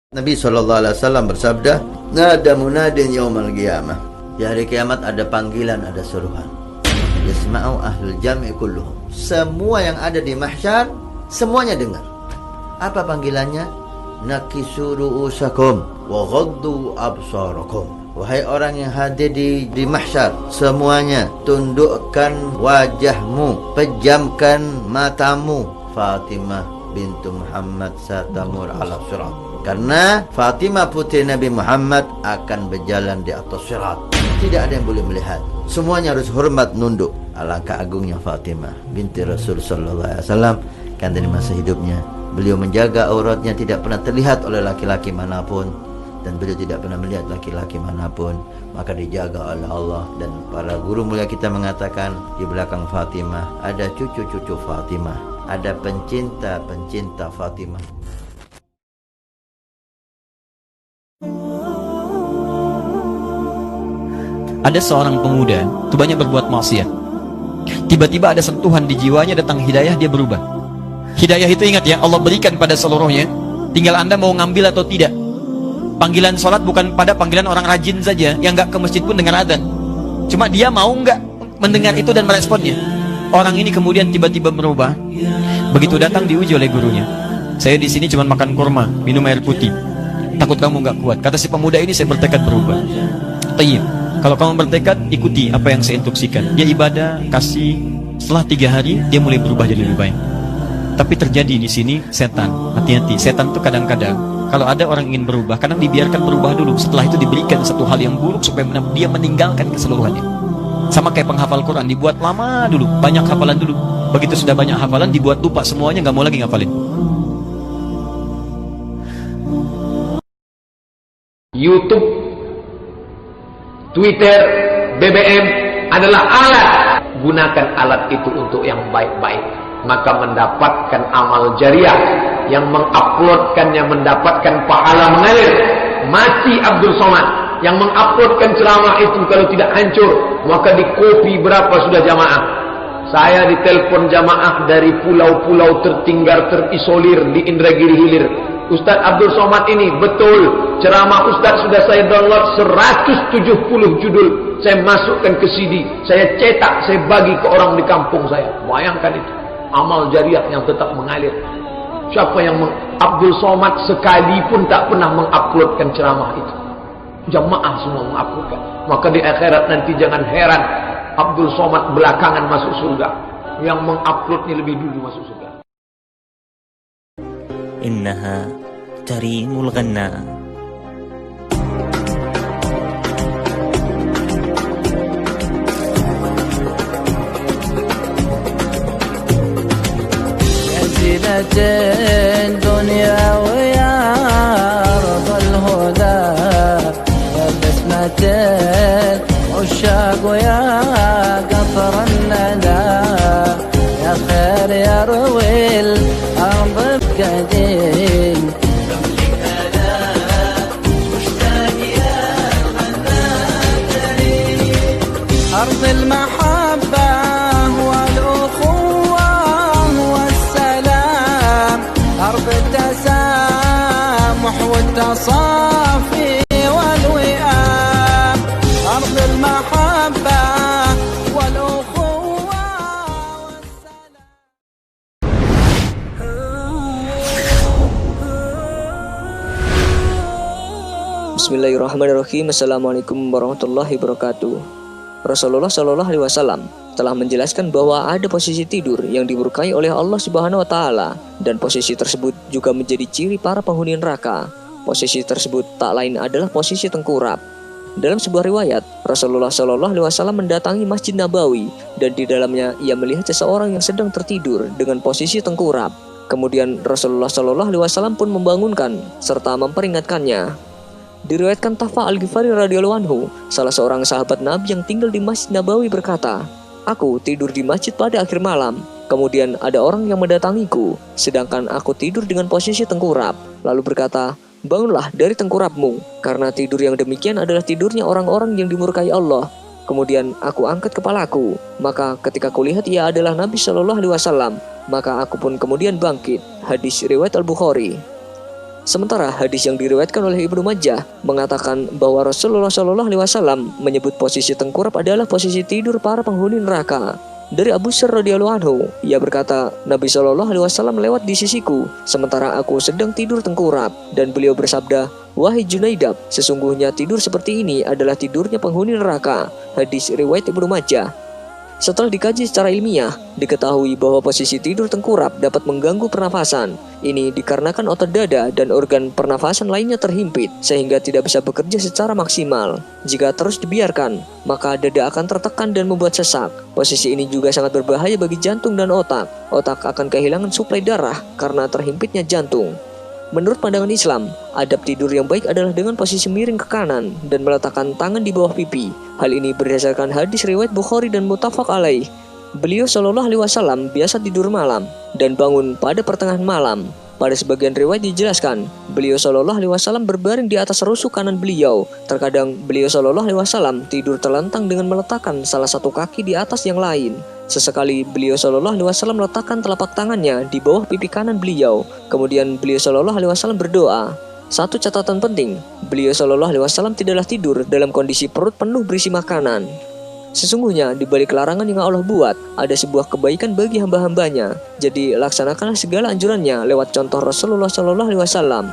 Nabi SAW bersabda, "Nada munadin yaumal qiyamah." Di hari kiamat ada panggilan, ada seruan. Yasma'u ahlul jam'i kulluhum. Semua yang ada di mahsyar semuanya dengar. Apa panggilannya? Nakisu ru'usakum wa ghaddu absarakum. Wahai orang yang hadir di mahsyar, semuanya tundukkan wajahmu, pejamkan matamu. Fatimah bintu Muhammad satamur ala sirat. Karena Fatimah putri Nabi Muhammad akan berjalan di atas sirat. Tidak ada yang boleh melihat. Semuanya harus hormat, nunduk. Alangkah agungnya Fatimah binti Rasul sallallahu alaihi wasallam. Kan dari masa hidupnya beliau menjaga auratnya, tidak pernah terlihat oleh laki-laki manapun, dan beliau tidak pernah melihat laki-laki manapun. Maka dijaga oleh Allah. Dan para guru mulia kita mengatakan, di belakang Fatimah ada cucu-cucu Fatimah, ada pencinta-pencinta Fatimah. Ada seorang pemuda itu banyak berbuat maksiat. Tiba-tiba ada sentuhan di jiwanya, datang hidayah, dia berubah. Hidayah itu, ingat ya, Allah berikan pada seluruhnya. Tinggal Anda mau ngambil atau tidak. Panggilan sholat bukan pada panggilan orang rajin saja, yang nggak ke masjid pun dengar adzan. Cuma dia mau nggak mendengar itu dan meresponnya. Orang ini kemudian tiba-tiba berubah. Begitu datang diuji oleh gurunya. Saya di sini cuma makan kurma, minum air putih. Takut kamu nggak kuat. Kata si pemuda ini, saya bertekad berubah. Tayyib. Kalau kamu bertekad, ikuti apa yang saya instruksikan. Dia ibadah, kasih. Setelah 3 hari, dia mulai berubah jadi lebih baik. Tapi terjadi di sini setan. Hati-hati, setan itu kadang-kadang kalau ada orang ingin berubah, kadang dibiarkan berubah dulu. Setelah itu diberikan satu hal yang buruk supaya dia meninggalkan keseluruhannya. Sama kayak penghafal Quran, dibuat lama dulu, banyak hafalan dulu. Begitu sudah banyak hafalan, dibuat lupa semuanya, nggak mau lagi ngafalin. YouTube, Twitter, BBM adalah alat. Gunakan alat itu untuk yang baik-baik, maka mendapatkan amal jariah. Yang menguploadkannya mendapatkan pahala mengalir. Mati Abdul Somad. Yang menguploadkan ceramah itu kalau tidak hancur, maka dikopi berapa sudah jamaah. Saya ditelepon jamaah dari pulau-pulau tertinggal, terisolir di Indragiri Hilir. Ustaz Abdul Somad ini, betul, ceramah Ustaz sudah saya download 170 judul. Saya masukkan ke CD, saya cetak, saya bagi ke orang di kampung saya. Bayangkan itu, amal jariah yang tetap mengalir. Siapa yang Abdul Somad sekalipun tak pernah menguploadkan ceramah itu. Jamaah semua menguploadkan. Maka di akhirat nanti jangan heran Abdul Somad belakangan masuk surga. Yang menguploadnya lebih dulu masuk surga. إنها تريم الغناء. يا زينة الدنيا ويا أرض الهدى، يا بسمة العشاق ويا قطر الندى، يا خير يروي الأرض قديم. أرض المحبة والأخوة والسلام، أرض التسامح والتصافي والوئام، أرض المحبة والأخوة والسلام. Bismillahirrahmanirrahim. Assalamualaikum warahmatullahi wabarakatuh. Rasulullah Shallallahu Alaihi Wasallam telah menjelaskan bahwa ada posisi tidur yang dimurkai oleh Allah Subhanahu Wa Taala, dan posisi tersebut juga menjadi ciri para penghuni neraka. Posisi tersebut tak lain adalah posisi tengkurap. Dalam sebuah riwayat, Rasulullah Shallallahu Alaihi Wasallam mendatangi Masjid Nabawi, dan di dalamnya ia melihat seseorang yang sedang tertidur dengan posisi tengkurap. Kemudian Rasulullah Shallallahu Alaihi Wasallam pun membangunkan serta memperingatkannya. Diriwayatkan Tafa Al-Ghifari radhiyallahu anhu, salah seorang sahabat Nabi yang tinggal di Masjid Nabawi berkata, "Aku tidur di masjid pada akhir malam. Kemudian ada orang yang mendatangiku, sedangkan aku tidur dengan posisi tengkurap. Lalu berkata, 'Bangunlah dari tengkurapmu, karena tidur yang demikian adalah tidurnya orang-orang yang dimurkai Allah.' Kemudian aku angkat kepalaku, maka ketika kulihat ia adalah Nabi Shallallahu Alaihi Wasallam, maka aku pun kemudian bangkit." Hadis riwayat Al-Bukhari. Sementara hadis yang diriwayatkan oleh Ibnu Majah mengatakan bahwa Rasulullah Shallallahu Alaihi Wasallam menyebut posisi tengkurap adalah posisi tidur para penghuni neraka. Dari Abu Syar radhiyallahu anhu, ia berkata, Nabi Shallallahu Alaihi Wasallam lewat di sisiku, sementara aku sedang tidur tengkurap, dan beliau bersabda, wahai Junaidab, sesungguhnya tidur seperti ini adalah tidurnya penghuni neraka. Hadis riwayat Ibnu Majah. Setelah dikaji secara ilmiah, diketahui bahwa posisi tidur tengkurap dapat mengganggu pernafasan. Ini dikarenakan otot dada dan organ pernafasan lainnya terhimpit, sehingga tidak bisa bekerja secara maksimal. Jika terus dibiarkan, maka dada akan tertekan dan membuat sesak. Posisi ini juga sangat berbahaya bagi jantung dan otak. Otak akan kehilangan suplai darah karena terhimpitnya jantung. Menurut pandangan Islam, adab tidur yang baik adalah dengan posisi miring ke kanan dan meletakkan tangan di bawah pipi. Hal ini berdasarkan hadis riwayat Bukhari dan muttafaq alaih. Beliau Shallallahu Alaihi Wasallam biasa tidur malam dan bangun pada pertengahan malam. Pada sebagian riwayat dijelaskan, beliau Shallallahu Alaihi Wasallam berbaring di atas rusuk kanan beliau. Terkadang beliau Shallallahu Alaihi Wasallam tidur terlentang dengan meletakkan salah satu kaki di atas yang lain. Sesekali beliau Shallallahu Alaihi Wasallam meletakkan telapak tangannya di bawah pipi kanan beliau. Kemudian beliau Shallallahu Alaihi Wasallam berdoa. Satu catatan penting, beliau Shallallahu Alaihi Wasallam tidaklah tidur dalam kondisi perut penuh berisi makanan. Sesungguhnya di balik larangan yang Allah buat, ada sebuah kebaikan bagi hamba-hambanya. Jadi laksanakanlah segala anjurannya lewat contoh Rasulullah Shallallahu Alaihi Wasallam.